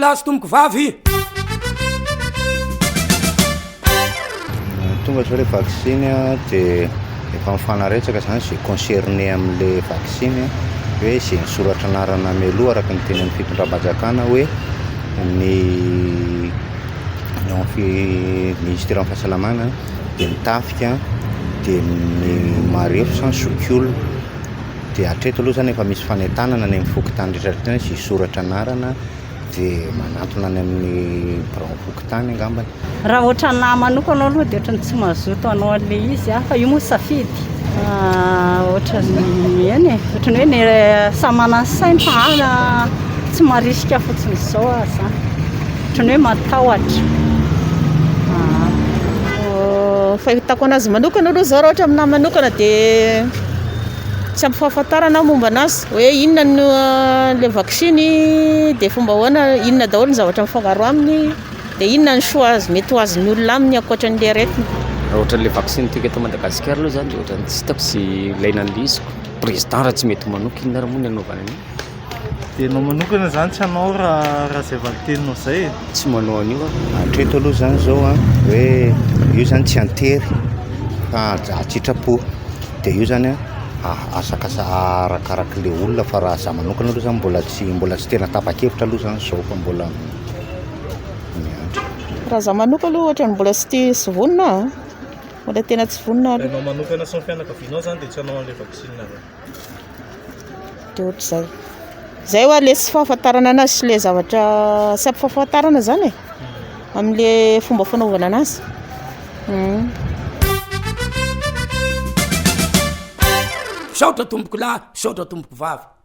lahy sy tomboko vavy. Tonga zao le vaccine dia efa mifanaretsaka zany zay concerné amin'le vaccine hoe zay nisoratra anarana mialoha araka ny teny amin'ny fitondram-panjakana hoe ny ministère amin'ny fahasalamana dia mitafika dia ny marefo sans sokiolona dia hatreto aloha zany efa misy fanentanana ny amin'ny fokotany rehetrarehetra zay soratra anarana dia manantona any amin'ny bran fokotany angambany. Raha ohatra na manokana aloha dia ohatra ny tsy mazoto anao an'le izy fa io moa safidy ohatra ny eny ohatra ny hoe ny samana ny sainy fa tsy marisika fotsiny izao zany ohatra ny hoe matahotra. Fahitako anazy manokana aloha zao raha ohatra aminahy manokana dia tsy ampy fahafantarana momba anazy hoe inona le vaccine dia fomba ahoana inona daholo ny zavatra mifangaro aminy dia inona ny soa azy mety ho azon'ny olona aminy ankoatra n'le aretina. Raha ohatran'le vaccine tika eto Madagasikara aloha zany dia ohatran'ny tsy hitako sy ilaina an'le izy président raha tsy mety manoka inona raha moa ny anaovana an'io. Dia anao manokana zany tsy hanao raha izay valitenao izay tsy manao an'io hatreto aloha zany zao hoe io zany tsy antery fa atsitrapo dia io zany asakasa arakaraka le olona fa raha za manokana aloha zany mbola tsy tena tapa-kevitra aloha zany zao fa mbola miandry. Raha za manoka aloha ohatra ny mbola tsy vonona mbola tena tsy vonona aloha. Anao manokana sy ny fianakavianao zany dia tsy hanao an'ilay vaccine raha dia ohatr'izay zay hoa le tsy fahafantarana anazy sy le zavatra tsy ampy fahafantarana zany amin'le fomba fanaovana anazy. Saotra tomboko lahy, saotra tomboko vavy.